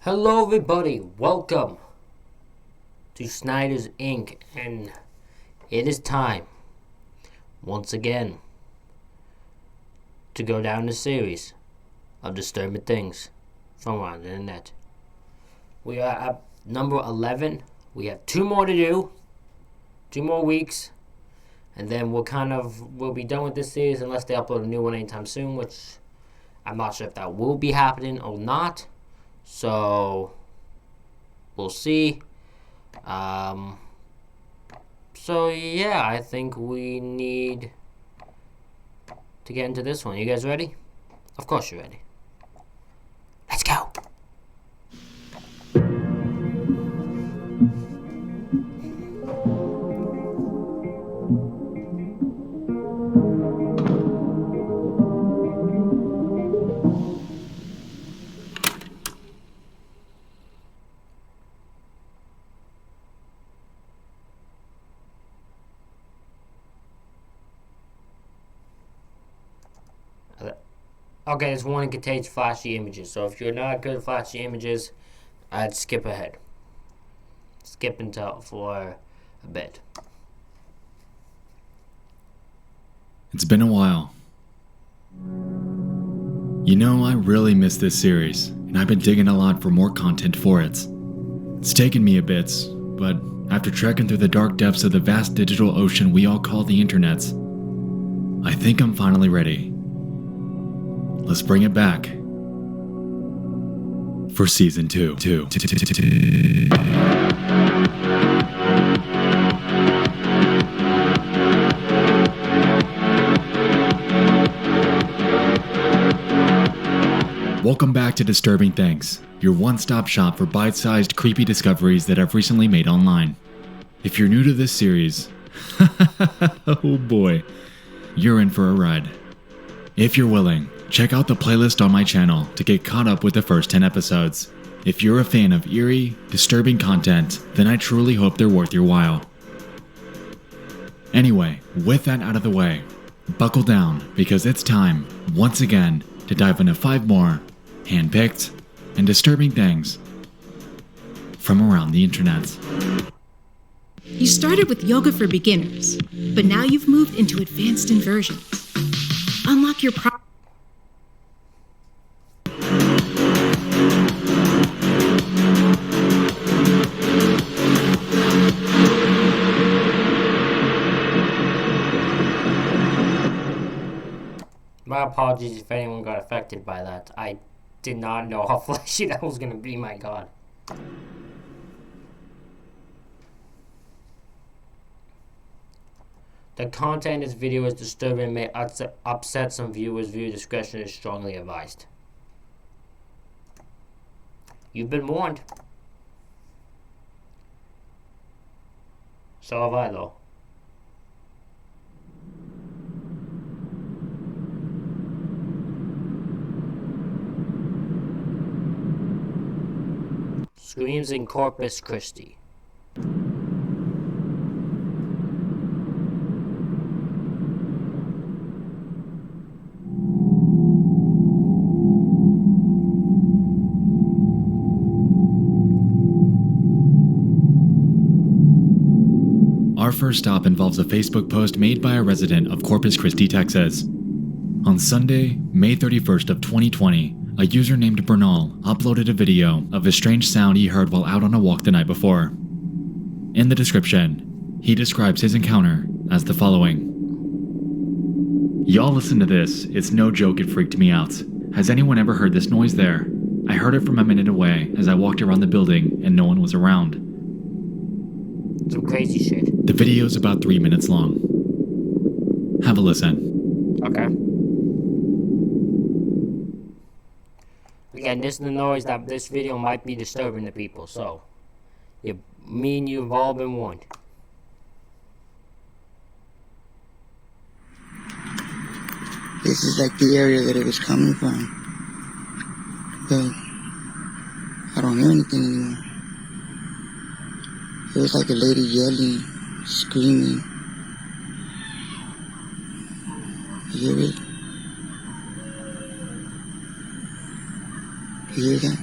Hello, everybody. Welcome to Snyder's Inc. And it is time, once again, to go down the series of disturbing things from around the internet. We are at number 11. We have two more to do, 2 more weeks, and then we'll be done with this series unless they upload a new one anytime soon, which I'm not sure if that will be happening or not. So we'll see. So yeah, I think we need to get into this one. You guys ready? Of course you're ready. Let's go. Okay, this warning contains flashy images, so if you're not good at flashy images, I'd skip ahead. Skip until for a bit. It's been a while. You know, I really miss this series, and I've been digging a lot for more content for it. It's taken me a bit, but after trekking through the dark depths of the vast digital ocean we all call the internet, I think I'm finally ready. Let's bring it back for season 2. Welcome back to Disturbing Things, your one-stop shop for bite-sized, creepy discoveries that I've recently made online. If you're new to this series, oh boy, you're in for a ride. If you're willing, check out the playlist on my channel to get caught up with the first 10 episodes. If you're a fan of eerie, disturbing content, then I truly hope they're worth your while. Anyway, with that out of the way, buckle down because it's time, once again, to dive into 5 more hand-picked and disturbing things from around the internet. You started with yoga for beginners, but now you've moved into advanced inversions. Unlock your My apologies if anyone got affected by that. I did not know how flashy that was going to be, my god. The content in this video is disturbing and may upset some viewers. Viewer discretion is strongly advised. You've been warned. So have I, though. Screams in Corpus Christi. Our first stop involves a Facebook post made by a resident of Corpus Christi, Texas. On Sunday, May 31st of 2020, a user named Bernal uploaded a video of a strange sound he heard while out on a walk the night before. In the description, he describes his encounter as the following. Y'all listen to this, it's no joke, it freaked me out. Has anyone ever heard this noise there? I heard it from a minute away as I walked around the building and no one was around. Some crazy shit. The video's about 3 minutes long. Have a listen. Okay. Again, this is the noise that this video might be disturbing to people, so me and you have all been warned. This is like the area that it was coming from. But I don't hear anything anymore. It was like a lady yelling, screaming. You hear it? You hear that?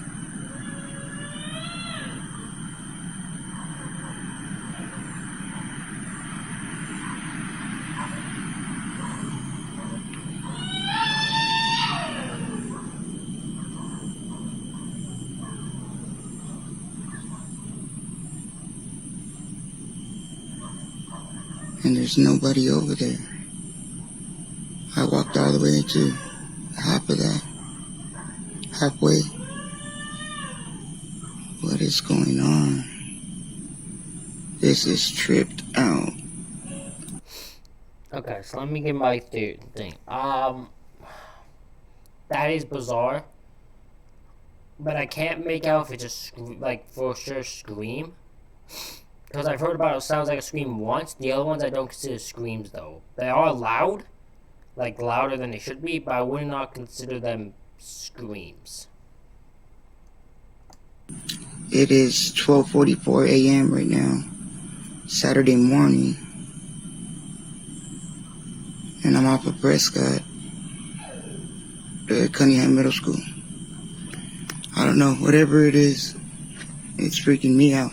and there's nobody over there. I walked all the way to half of that, halfway. What is going on? This is tripped out. Okay, so let me get my thing. That is bizarre. But I can't make out if it's a, like, for sure scream. Because I've heard about it sounds like a scream once. The other ones I don't consider screams, though. They are loud. Like, louder than they should be, but I would not consider them screams. It is 12:44 a.m. right now, Saturday morning, and I'm off of Prescott, Cunningham Middle School. I don't know, whatever it is, it's freaking me out.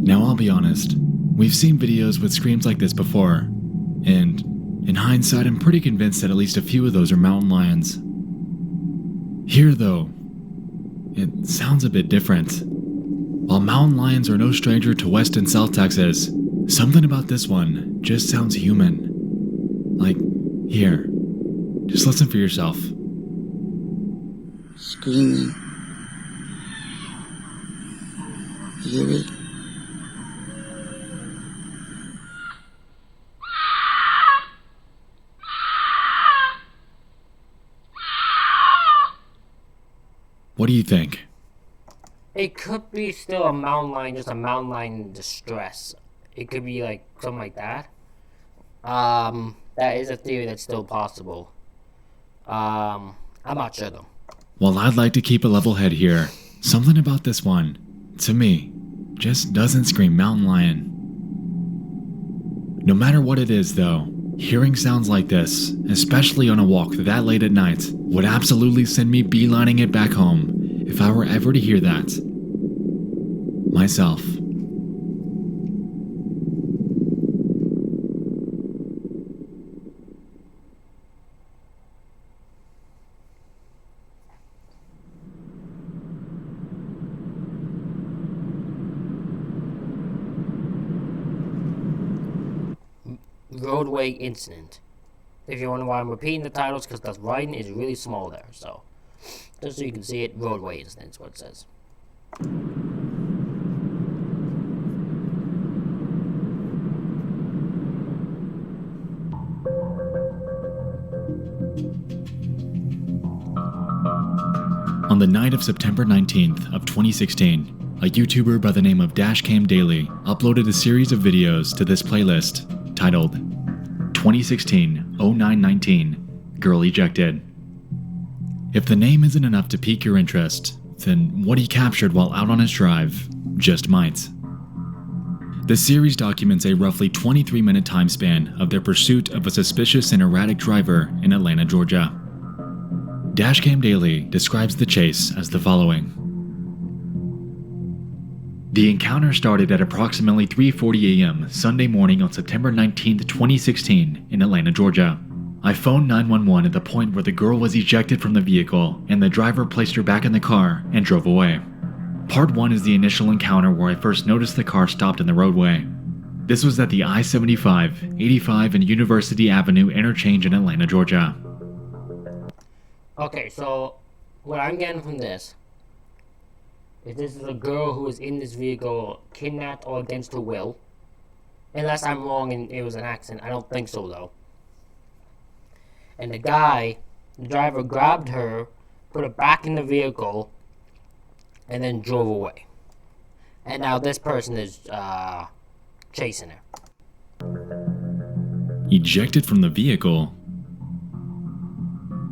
Now, I'll be honest, we've seen videos with screams like this before, and in hindsight, I'm pretty convinced that at least a few of those are mountain lions. Here, though, it sounds a bit different. While mountain lions are no stranger to West and South Texas, something about this one just sounds human. Like, here, just listen for yourself. Screaming. You hear it? What do you think? It could be still a mountain lion, just a mountain lion in distress. It could be like something like that. That is a theory that's still possible. I'm not sure though. Well, I'd like to keep a level head here. Something about this one, to me, just doesn't scream mountain lion. No matter what it is though, hearing sounds like this, especially on a walk that late at night, would absolutely send me beelining it back home if I were ever to hear that myself. Roadway incident. If you wonder why I'm repeating the titles, because the writing is really small there, so just so you can see it, roadway incident is what it says. On the night of September 19th of 2016, a YouTuber by the name of Dashcam Daily uploaded a series of videos to this playlist titled 2016-0919 Girl Ejected. If the name isn't enough to pique your interest, then what he captured while out on his drive just might. The series documents a roughly 23-minute time span of their pursuit of a suspicious and erratic driver in Atlanta, Georgia. Dashcam Daily describes the chase as the following. The encounter started at approximately 3:40 a.m. Sunday morning on September 19, 2016 in Atlanta, Georgia. I phoned 911 at the point where the girl was ejected from the vehicle and the driver placed her back in the car and drove away. Part 1 is the initial encounter where I first noticed the car stopped in the roadway. This was at the I-75, 85 and University Avenue interchange in Atlanta, Georgia. Okay, so what I'm getting from this is this is a girl who was in this vehicle kidnapped or against her will. Unless I'm wrong and it was an accident. I don't think so though. And the driver grabbed her, put her back in the vehicle, and then drove away. And now this person is chasing her. Ejected from the vehicle?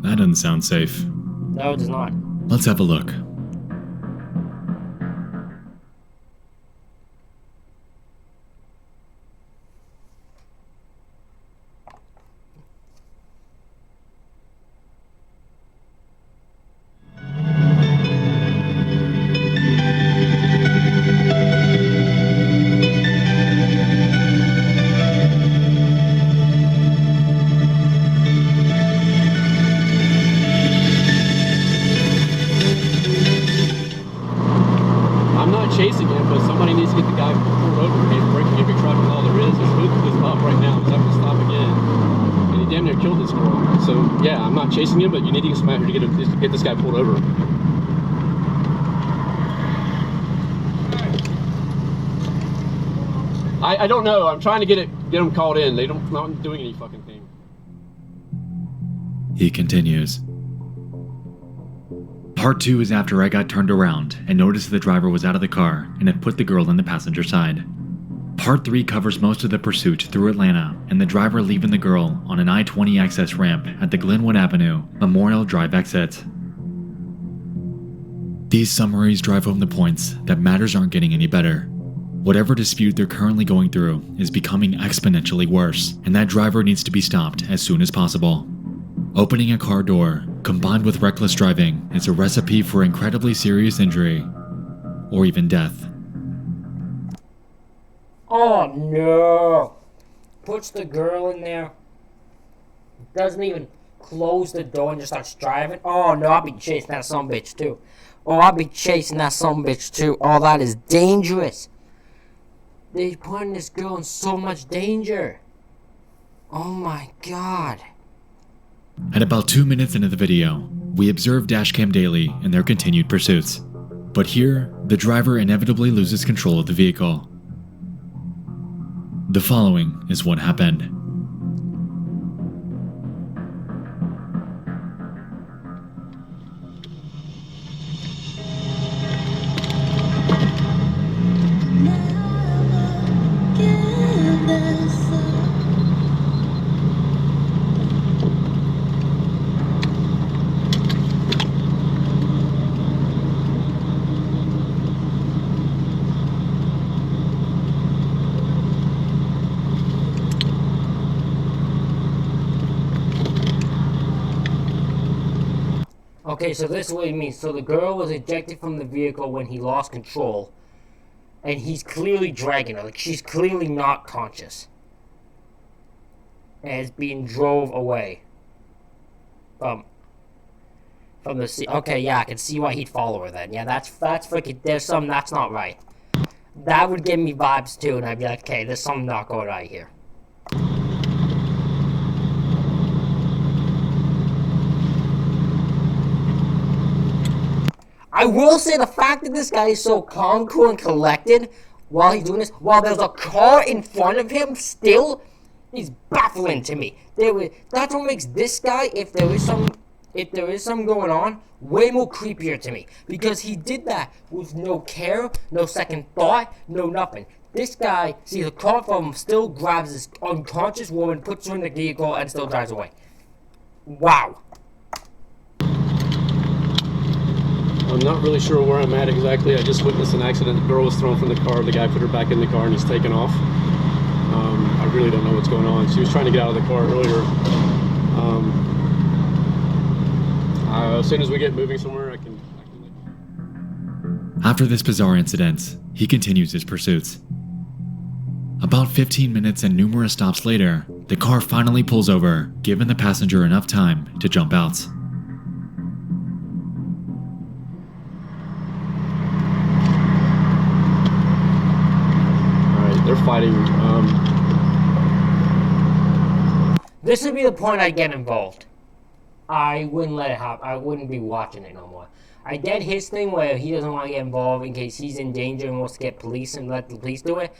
That doesn't sound safe. No, it does not. Let's have a look. needs to get the guy pulled over. He's breaking every traffic law there is. His hood is up right now. He's having to stop again. And he damn near killed this girl. So, yeah, I'm not chasing him, but you need to get somebody here to get this guy pulled over. I don't know. I'm trying to get them called in. They're not doing any fucking thing. He continues. Part 2 is after I got turned around and noticed the driver was out of the car and had put the girl in the passenger side. Part 3 covers most of the pursuit through Atlanta and the driver leaving the girl on an I-20 access ramp at the Glenwood Avenue Memorial Drive exit. These summaries drive home the points that matters aren't getting any better. Whatever dispute they're currently going through is becoming exponentially worse, and that driver needs to be stopped as soon as possible. Opening a car door, combined with reckless driving, is a recipe for incredibly serious injury, or even death. Oh no! Puts the girl in there. Doesn't even close the door and just starts driving. Oh no, I'll be chasing that sumbitch too. Oh, I'll be chasing that sumbitch too. Oh, that is dangerous. They're putting this girl in so much danger. Oh my god. At about 2 minutes into the video, we observe Dashcam Daily in their continued pursuits. But here, the driver inevitably loses control of the vehicle. The following is what happened. Okay, so this is what it means. So the girl was ejected from the vehicle when he lost control. And he's clearly dragging her. Like, she's clearly not conscious. And is being drove away. From the sea. Okay, yeah, I can see why he'd follow her then. Yeah, that's freaking, there's something that's not right. That would give me vibes too, and I'd be like, okay, there's something not going right here. I will say the fact that this guy is so calm, cool, and collected while he's doing this, while there's a car in front of him still, is baffling to me. That's what makes this guy, if there is some going on, way more creepier to me. Because he did that with no care, no second thought, no nothing. This guy sees a car from him, still grabs this unconscious woman, puts her in the vehicle, and still drives away. Wow. I'm not really sure where I'm at exactly. I just witnessed an accident. The girl was thrown from the car. The guy put her back in the car and he's taken off. I really don't know what's going on. She was trying to get out of the car earlier. As soon as we get moving somewhere, I can After this bizarre incident, he continues his pursuits. About 15 minutes and numerous stops later, the car finally pulls over, giving the passenger enough time to jump out. They're fighting. This would be the point I'd get involved. I wouldn't let it happen. I wouldn't be watching it no more. I get his thing where he doesn't want to get involved in case he's in danger and wants to get police and let the police do it.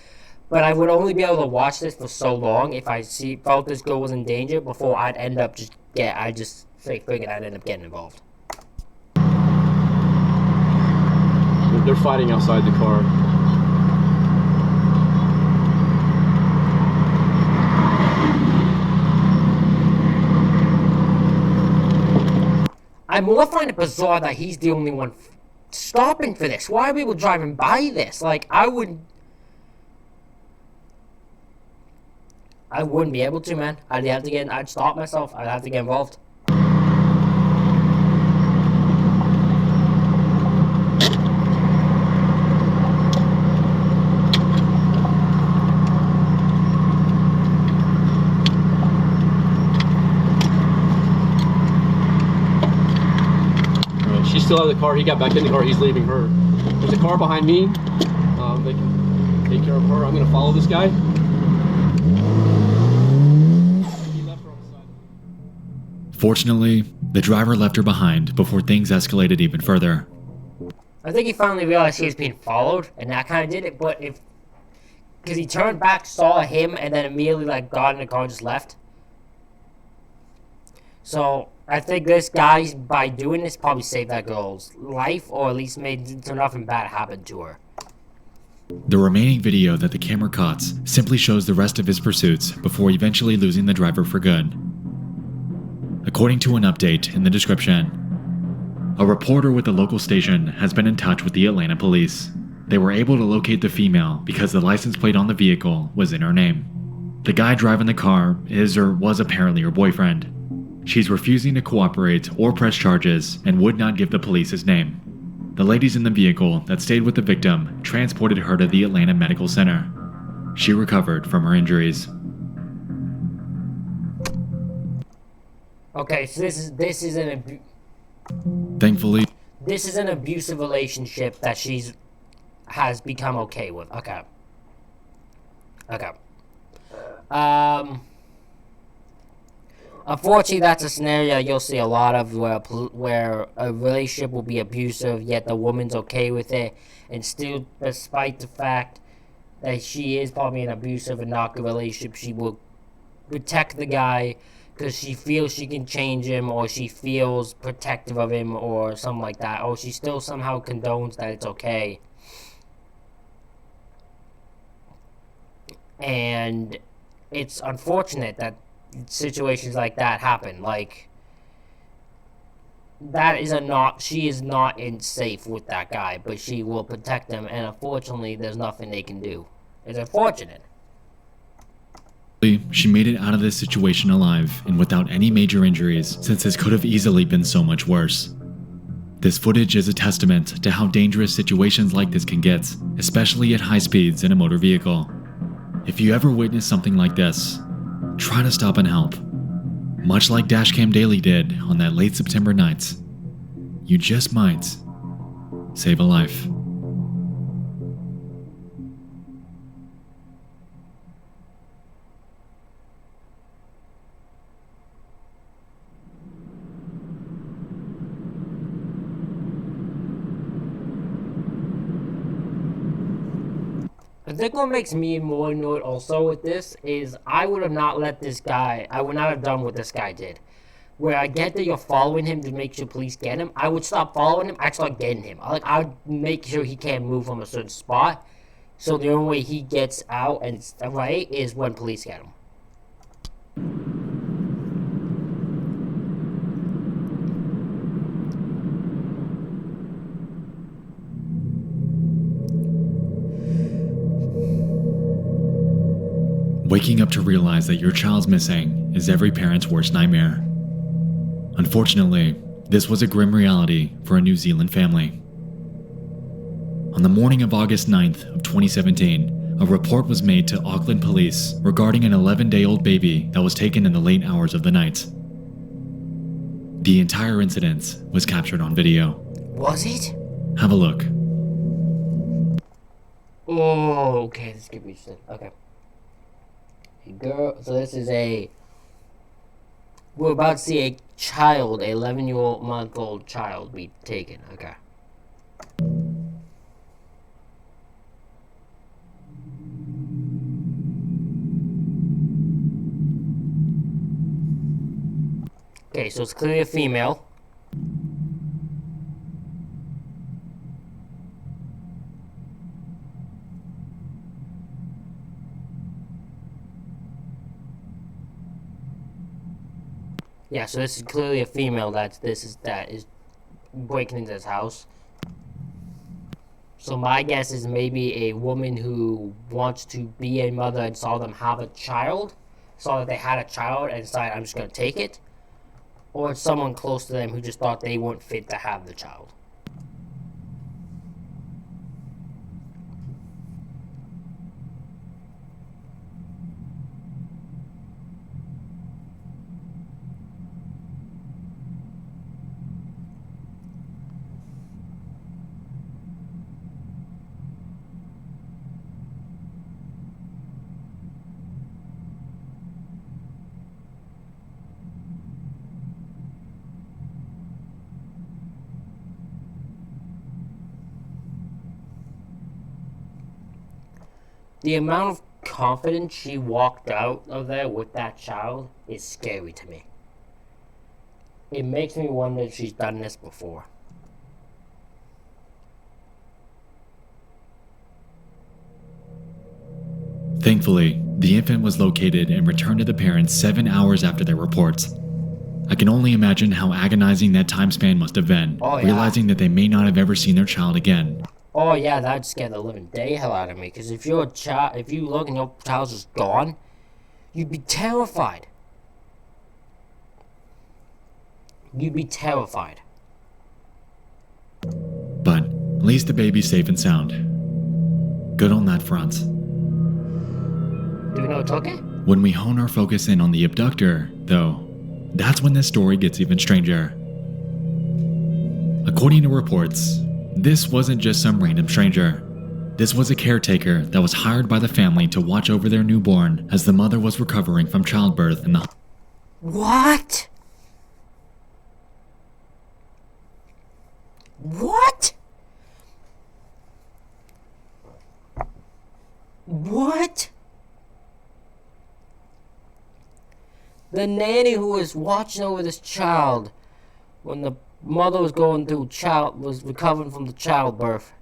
But I would only be able to watch this for so long if I felt this girl was in danger before I'd end up figured I'd end up getting involved. They're fighting outside the car. I more find it bizarre that he's the only one stopping for this. Why are people driving by this? Like, I wouldn't be able to, man. I'd stop myself. I'd have to get involved. She's still out of the car. He got back in the car. He's leaving her. There's a car behind me. They can take care of her. I'm gonna follow this guy. He left her on the side. Fortunately, the driver left her behind before things escalated even further. I think he finally realized he was being followed, and that kind of did it. But because he turned back, saw him, and then immediately like got in the car and just left. So I think this guy, by doing this, probably saved that girl's life, or at least made so nothing bad happen to her. The remaining video that the camera cuts simply shows the rest of his pursuits before eventually losing the driver for good. According to an update in the description, a reporter with the local station has been in touch with the Atlanta police. They were able to locate the female because the license plate on the vehicle was in her name. The guy driving the car is or was apparently her boyfriend. She's refusing to cooperate or press charges and would not give the police his name. The ladies in the vehicle that stayed with the victim transported her to the Atlanta Medical Center. She recovered from her injuries. Okay, so this is an Thankfully, this is an abusive relationship that has become okay with. Okay. Unfortunately, that's a scenario you'll see a lot of where a relationship will be abusive, yet the woman's okay with it, and still, despite the fact that she is probably in an abusive and not good relationship, she will protect the guy because she feels she can change him, or she feels protective of him, or something like that, or she still somehow condones that it's okay. And it's unfortunate that situations like that happen. Like, she is not safe with that guy, but she will protect him, and unfortunately, there's nothing they can do. It's unfortunate. she made it out of this situation alive and without any major injuries, since this could have easily been so much worse. This footage is a testament to how dangerous situations like this can get, especially at high speeds in a motor vehicle. If you ever witness something like this, try to stop and help. Much like Dashcam Daily did on that late September night, you just might save a life. I think what makes me more annoyed also with this is I would have not let this guy, I would not have done what this guy did. Where I get that you're following him to make sure police get him, I would stop following him, I'd start getting him. I would make sure he can't move from a certain spot, so the only way he gets out and right is when police get him. Waking up to realize that your child's missing is every parent's worst nightmare. Unfortunately, this was a grim reality for a New Zealand family. On the morning of August 9th of 2017, a report was made to Auckland police regarding an 11-day-old baby that was taken in the late hours of the night. The entire incident was captured on video. Was it? Have a look. Oh, okay, this could be interesting. Okay. Girl, so this is we're about to see a child, a 11-month-old child be taken. Okay. Okay, so it's clearly a female. Yeah, so this is clearly a female that is breaking into his house. So my guess is maybe a woman who wants to be a mother and saw them have a child, saw that they had a child and decided, I'm just going to take it. Or it's someone close to them who just thought they weren't fit to have the child. The amount of confidence she walked out of there with that child is scary to me. It makes me wonder if she's done this before. Thankfully, the infant was located and returned to the parents 7 hours after their reports. I can only imagine how agonizing that time span must have been, realizing that they may not have ever seen their child again. Oh yeah, that'd scare the living day hell out of me. Because if you're a child, if you look and your child's just gone, you'd be terrified. You'd be terrified. But at least the baby's safe and sound. Good on that front. Do we know who took it? When we hone our focus in on the abductor, though, that's when this story gets even stranger. According to reports, this wasn't just some random stranger. This was a caretaker that was hired by the family to watch over their newborn as the mother was recovering from childbirth in the... What? What? What? The nanny who was watching over this child when the mother was was recovering from the childbirth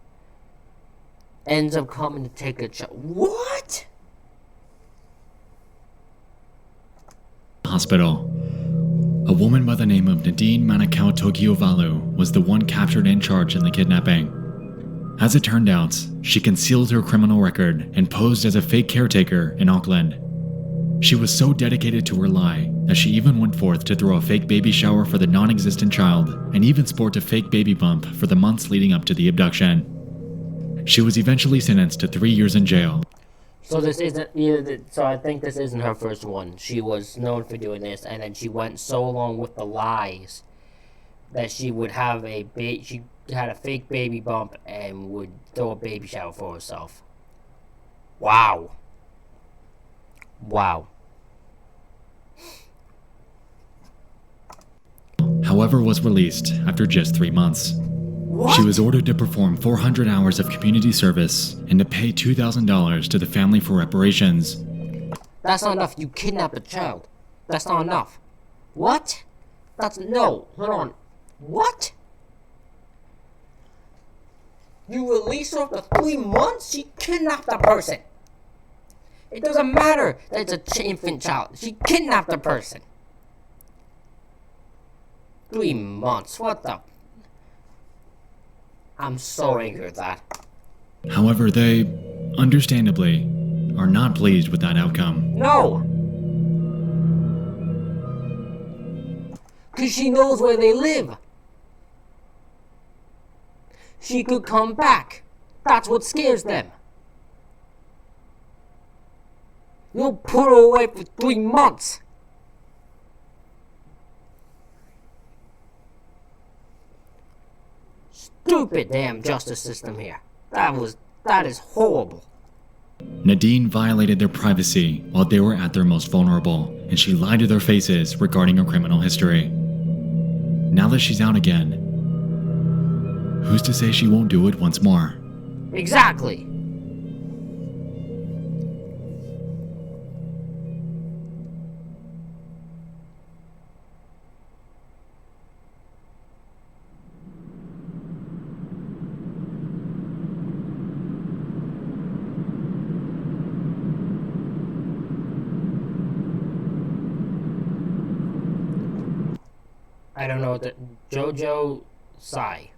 ends up coming to take the child. What? Hospital. A woman by the name of Nadine Manukau Tokiovalu was the one captured in charge in the kidnapping. As it turned out, she concealed her criminal record and posed as a fake caretaker in Auckland. She was so dedicated to her lie that she even went forth to throw a fake baby shower for the non-existent child and even sport a fake baby bump for the months leading up to the abduction. She was eventually sentenced to 3 years in jail. So this isn't so I think this isn't her first one. She was known for doing this, and then she went so long with the lies that she would have she had a fake baby bump and would throw a baby shower for herself. Wow. Wow. However, was released after just 3 months. What? She was ordered to perform 400 hours of community service and to pay $2,000 to the family for reparations. That's not enough. You kidnapped a child. That's not enough. What? No. Hold on. What? You release her after 3 months? She kidnapped a person. It doesn't matter that it's an infant child. She kidnapped a person. 3 months. What the? I'm so angry with that. However, they, understandably, are not pleased with that outcome. No! Because she knows where they live. She could come back. That's what scares them. You'll put her away for 3 months. Stupid damn justice system here. That is horrible. Nadine violated their privacy while they were at their most vulnerable, and she lied to their faces regarding her criminal history. Now that she's out again, who's to say she won't do it once more? Exactly. I don't know what the Jojo Sai.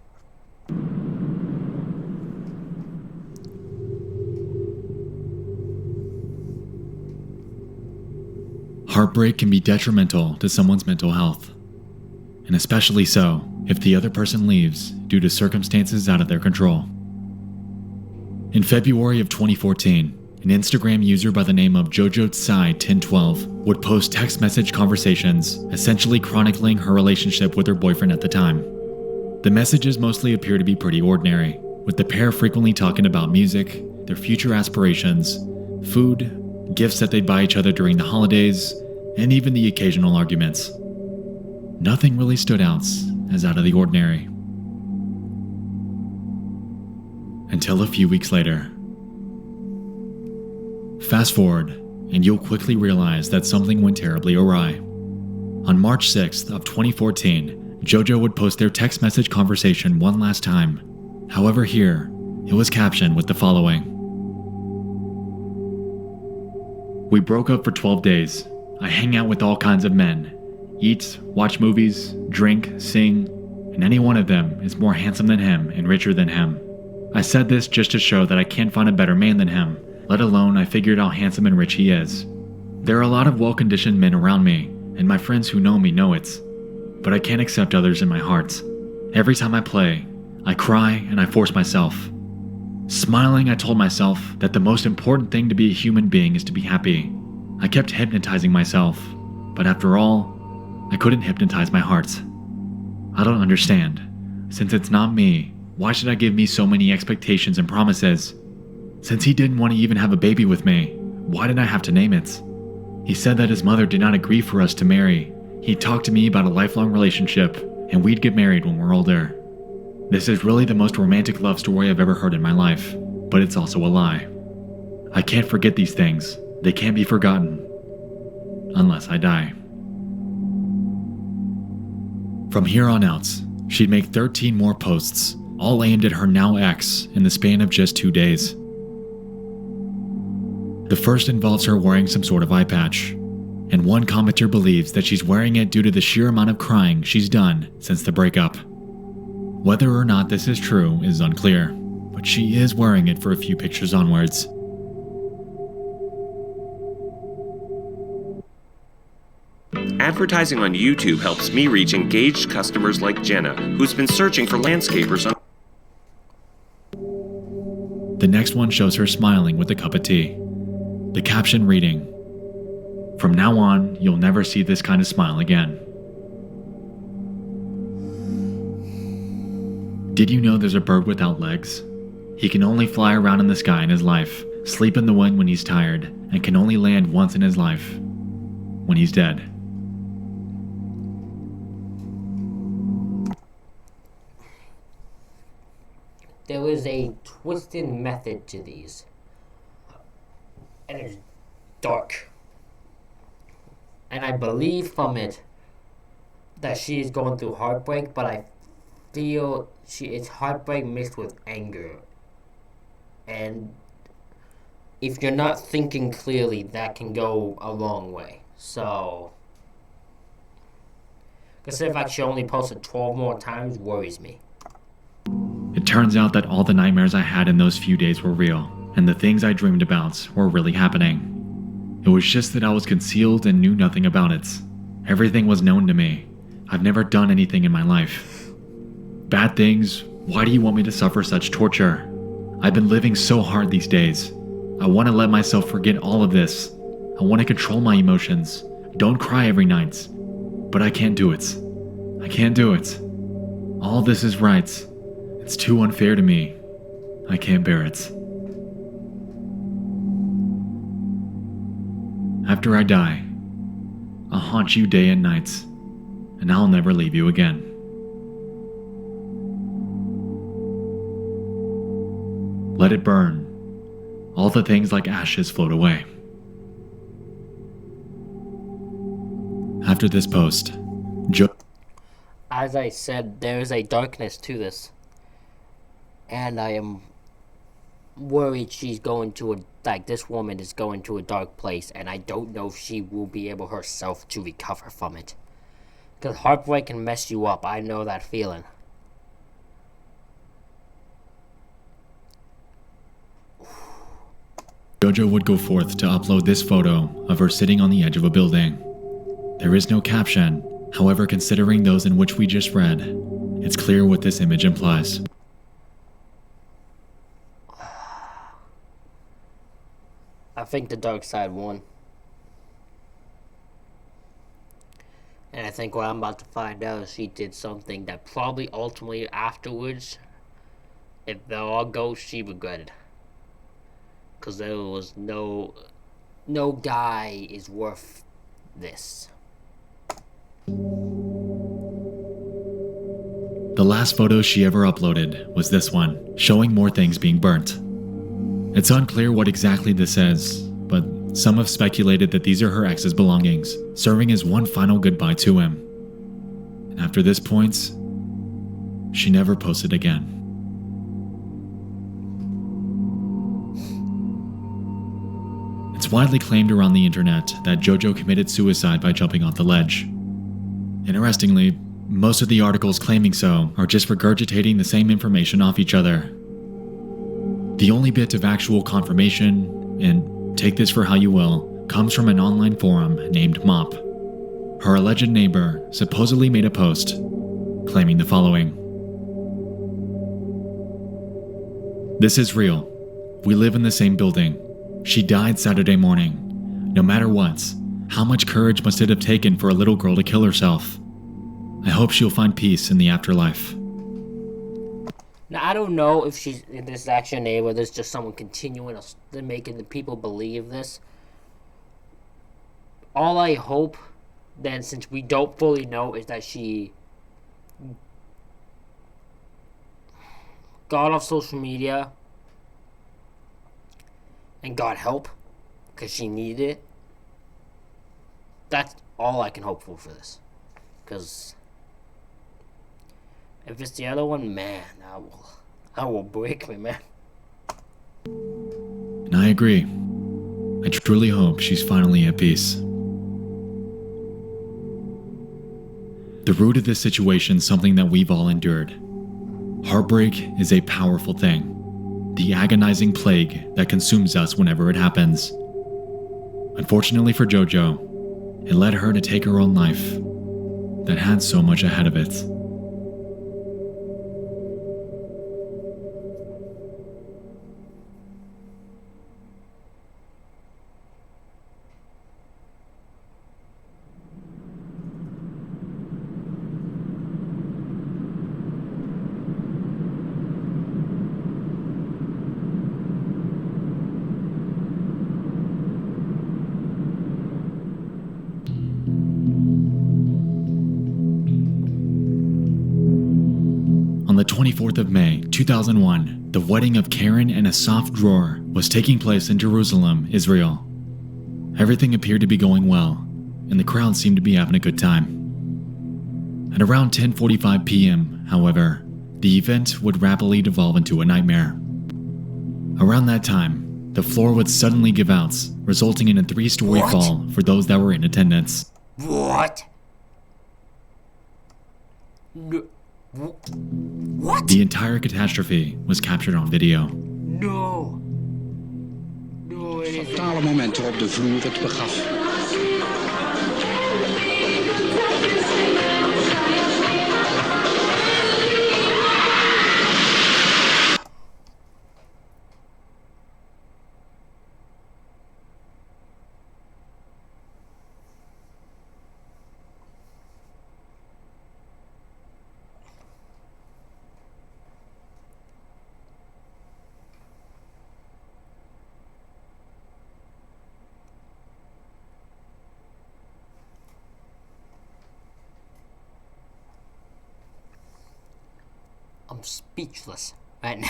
Heartbreak can be detrimental to someone's mental health, and especially so if the other person leaves due to circumstances out of their control. In February of 2014, an Instagram user by the name of JojoTsai1012 would post text message conversations, essentially chronicling her relationship with her boyfriend at the time. The messages mostly appear to be pretty ordinary, with the pair frequently talking about music, their future aspirations, food, gifts that they'd buy each other during the holidays, and even the occasional arguments. Nothing really stood out as out of the ordinary. Until a few weeks later. Fast forward, and you'll quickly realize that something went terribly awry. On March 6th of 2014, JoJo would post their text message conversation one last time. However, here, it was captioned with the following. We broke up for 12 days. I hang out with all kinds of men. Eat, watch movies, drink, sing, and any one of them is more handsome than him and richer than him. I said this just to show that I can't find a better man than him, let alone I figured how handsome and rich he is. There are a lot of well-conditioned men around me, and my friends who know me know it. But I can't accept others in my heart. Every time I play, I cry and I force myself. Smiling, I told myself that the most important thing to be a human being is to be happy. I kept hypnotizing myself, but after all, I couldn't hypnotize my heart. I don't understand. Since it's not me, why should I give me so many expectations and promises? Since he didn't want to even have a baby with me, why did I have to name it? He said that his mother did not agree for us to marry. He talked to me about a lifelong relationship, and we'd get married when we're older. This is really the most romantic love story I've ever heard in my life, but it's also a lie. I can't forget these things. They can't be forgotten. Unless I die. From here on out, she'd make 13 more posts, all aimed at her now ex, in the span of just 2 days. The first involves her wearing some sort of eye patch, and one commenter believes that she's wearing it due to the sheer amount of crying she's done since the breakup. Whether or not this is true is unclear, but she is wearing it for a few pictures onwards. Advertising on YouTube helps me reach engaged customers like Jenna, who's been searching for landscapers on... The next one shows her smiling with a cup of tea. The caption reading, "From now on, you'll never see this kind of smile again." Did you know there's a bird without legs? He can only fly around in the sky in his life, sleep in the wind when he's tired, and can only land once in his life, when he's dead. There is a twisted method to these, and it's dark. And I believe from it that she is going through heartbreak, but I feel it's heartbreak mixed with anger. And if you're not thinking clearly, that can go a long way. So, because the fact she only posted 12 more times worries me. It turns out that all the nightmares I had in those few days were real, and the things I dreamed about were really happening. It was just that I was concealed and knew nothing about it. Everything was known to me. I've never done anything in my life. Bad things? Why do you want me to suffer such torture? I've been living so hard these days. I want to let myself forget all of this. I want to control my emotions. Don't cry every night. But I can't do it. I can't do it. All this is right. It's too unfair to me. I can't bear it. After I die, I'll haunt you day and night, and I'll never leave you again. Let it burn. All the things like ashes float away. After this post, As I said, there is a darkness to this. And I am worried she's going to this woman is going to a dark place, and I don't know if she will be able herself to recover from it. Because heartbreak can mess you up, I know that feeling. JoJo would go forth to upload this photo of her sitting on the edge of a building. There is no caption, however, considering those in which we just read, it's clear what this image implies. I think the dark side won. And I think what I'm about to find out is she did something that probably ultimately afterwards, if they all go, she regretted. Because there was no guy is worth this. The last photo she ever uploaded was this one, showing more things being burnt. It's unclear what exactly this is, Some have speculated that these are her ex's belongings, serving as one final goodbye to him. And after this point, she never posted again. It's widely claimed around the internet that JoJo committed suicide by jumping off the ledge. Interestingly, most of the articles claiming so are just regurgitating the same information off each other. The only bit of actual confirmation, and take this for how you will, comes from an online forum named Mop. Her alleged neighbor supposedly made a post claiming the following. "This is real. We live in the same building. She died Saturday morning. No matter what, how much courage must it have taken for a little girl to kill herself? I hope she'll find peace in the afterlife." Now, I don't know if this is actually a neighbor, there's just someone continuing making the people believe this. All I hope, then, since we don't fully know, is that she got off social media and got help because she needed it. That's all I can hope for this. Because if it's the other one, man, that will break me, man. And I agree. I truly hope she's finally at peace. The root of this situation is something that we've all endured. Heartbreak is a powerful thing, the agonizing plague that consumes us whenever it happens. Unfortunately for JoJo, it led her to take her own life that had so much ahead of it. On the 24th of May, 2001, the wedding of Karen and Asaf Dror was taking place in Jerusalem, Israel. Everything appeared to be going well, and the crowd seemed to be having a good time. At around 10:45 p.m., however, the event would rapidly devolve into a nightmare. Around that time, the floor would suddenly give out, resulting in a 3-story fall for those that were in attendance. What? No. What? The entire catastrophe was captured on video. No. No, it isn't. Fatale moment waarop de vloer het begaf. I'm speechless right now.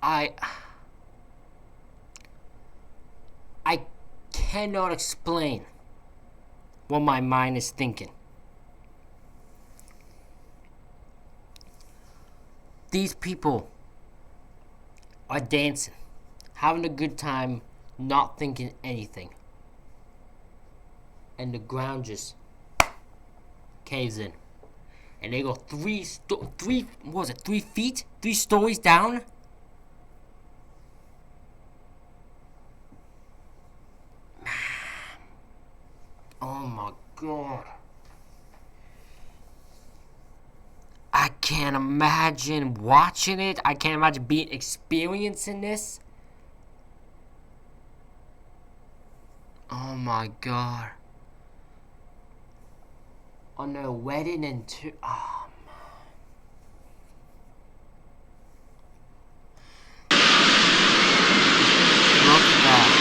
I cannot explain what my mind is thinking. These people are dancing, having a good time, not thinking anything. And the ground just caves in. And they go 3 feet? 3 stories down? Oh my God. I can't imagine watching it. I can't imagine experiencing this. Oh my God. On their wedding and oh man. Look at that.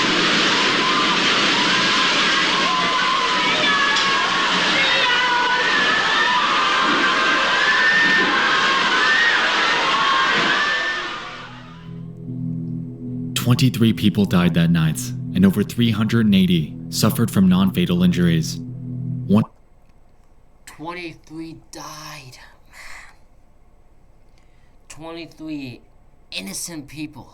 23 people died that night, and over 380 suffered from non-fatal injuries. 23 died. 23 innocent people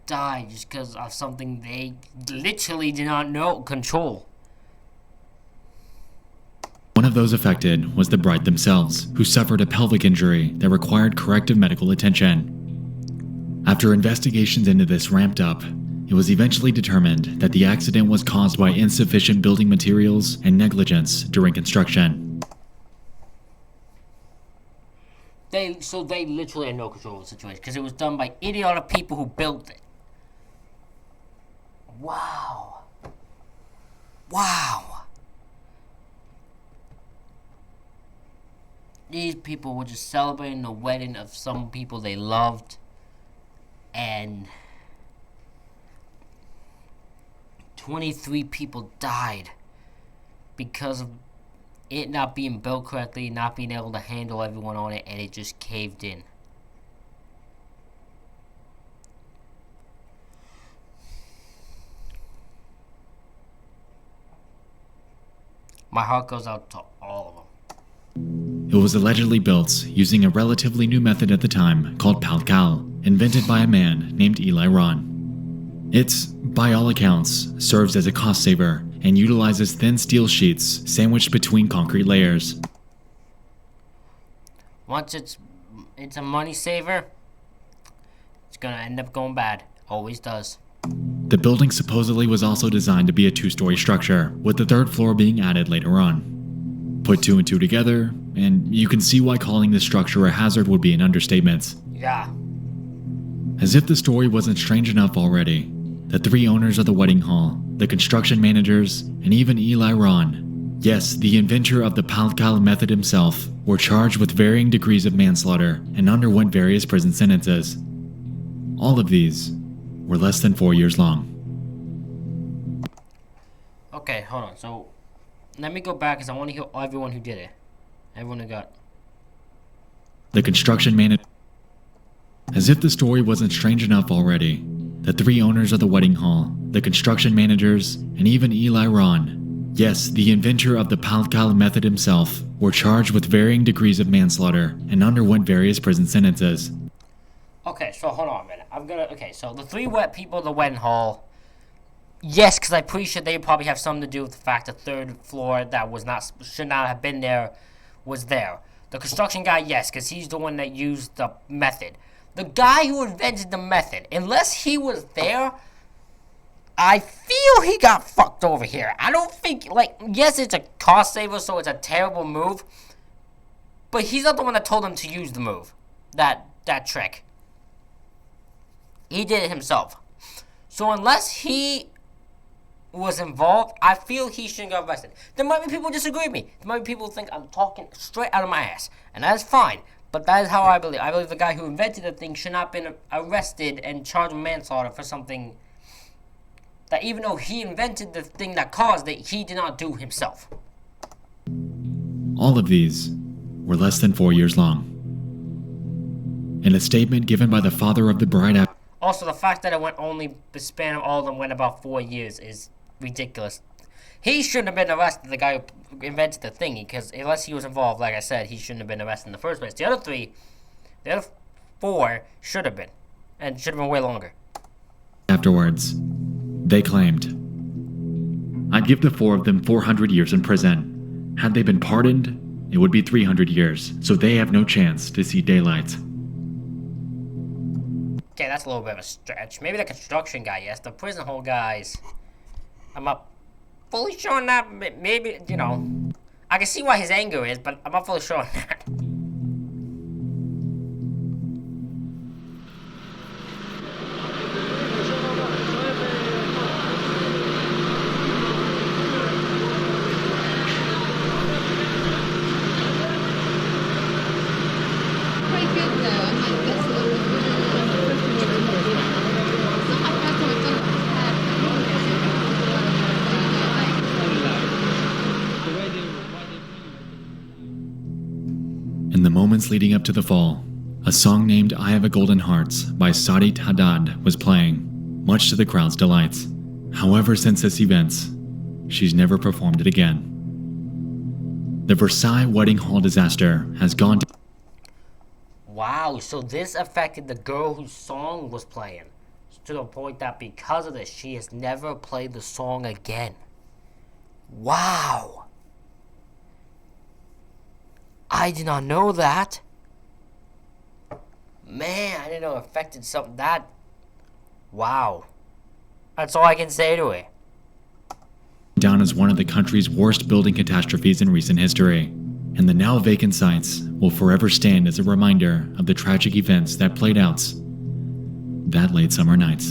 died just because of something they literally did not control. One of those affected was the bride themselves, who suffered a pelvic injury that required corrective medical attention. After investigations into this ramped up, it was eventually determined that the accident was caused by insufficient building materials and negligence during construction. They literally had no control of the situation because it was done by idiotic people who built it. Wow. These people were just celebrating the wedding of some people they loved, and 23 people died because of it not being built correctly, not being able to handle everyone on it, and it just caved in. My heart goes out to all of them. It was allegedly built using a relatively new method at the time called Palcal, invented by a man named Eli Ron. It, by all accounts, serves as a cost saver and utilizes thin steel sheets sandwiched between concrete layers. Once it's a money saver, it's gonna end up going bad. Always does. The building supposedly was also designed to be a two-story structure, with the third floor being added later on. Put two and two together, and you can see why calling this structure a hazard would be an understatement. Yeah. As if the story wasn't strange enough already, the three owners of the wedding hall, the construction managers, and even Eli Ron, yes, the inventor of the Palcal method himself, were charged with varying degrees of manslaughter and underwent various prison sentences. All of these were less than 4 years long. Okay, hold on. So, let me go back because I want to hear everyone who did it. Everyone who got... The construction manager... As if the story wasn't strange enough already, the three owners of the wedding hall, the construction managers, and even Eli Ron, yes, the inventor of the Palcal method himself, were charged with varying degrees of manslaughter and underwent various prison sentences. Okay, so hold on a minute. Okay, so the three wet people in the wedding hall... Yes, because I'm pretty sure they probably have something to do with the fact the third floor that should not have been there was there. The construction guy, yes, because he's the one that used the method. The guy who invented the method, unless he was there, I feel he got fucked over here. I don't think, yes, it's a cost saver, so it's a terrible move, but he's not the one that told him to use the move, that trick. He did it himself. So unless he was involved, I feel he shouldn't get arrested. There might be people who disagree with me. There might be people who think I'm talking straight out of my ass. And that is fine. But that is how I believe. I believe the guy who invented the thing should not have been arrested and charged with manslaughter for something that, even though he invented the thing that caused it, he did not do himself. All of these were less than 4 years long. In a statement given by the father of the bride... Also, the fact that the span of all of them went about 4 years is ridiculous. He shouldn't have been arrested, the guy who invented the thing, because unless he was involved, like I said, he shouldn't have been arrested in the first place. The other four should have been, and should have been way longer. Afterwards, they claimed, "I'd give the four of them 400 years in prison. Had they been pardoned, it would be 300 years, so they have no chance to see daylight." Okay, that's a little bit of a stretch. Maybe the construction guy, yes. The prison hole guys, I'm not fully sure on that. Maybe, I can see why his anger is, but I'm not fully sure on that. In the moments leading up to the fall, A song named I Have a Golden Heart by Saadi Haddad was playing, much to the crowd's delights. However, since this event, she's never performed it again. The Versailles Wedding Hall disaster has gone to... Wow, so this affected the girl whose song was playing. To the point that because of this, she has never played the song again. Wow. I did not know that. Man, I didn't know it affected something that... Wow. That's all I can say to it. Down as one of the country's worst building catastrophes in recent history, and the now vacant sites will forever stand as a reminder of the tragic events that played out that late summer night.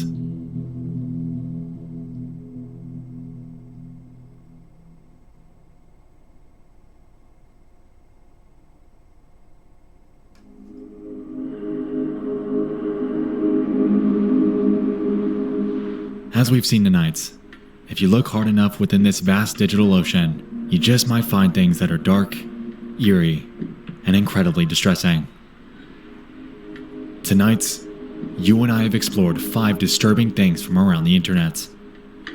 As we've seen tonight, if you look hard enough within this vast digital ocean, you just might find things that are dark, eerie, and incredibly distressing. Tonight, you and I have explored 5 disturbing things from around the internet.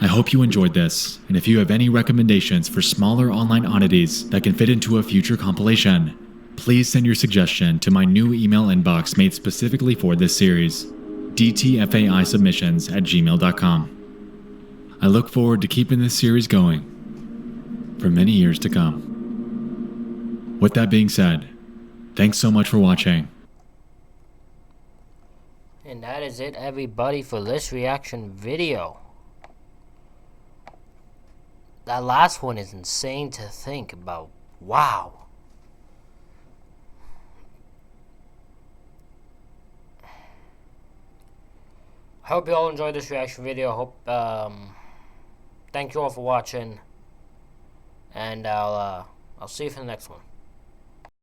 I hope you enjoyed this, and if you have any recommendations for smaller online oddities that can fit into a future compilation, please send your suggestion to my new email inbox made specifically for this series, dtfaisubmissions@gmail.com. I look forward to keeping this series going for many years to come. With that being said, thanks so much for watching. And that is it, everybody, for this reaction video. That last one is insane to think about. Wow. I hope you all enjoyed this reaction video. Hope thank you all for watching, and I'll see you for the next one.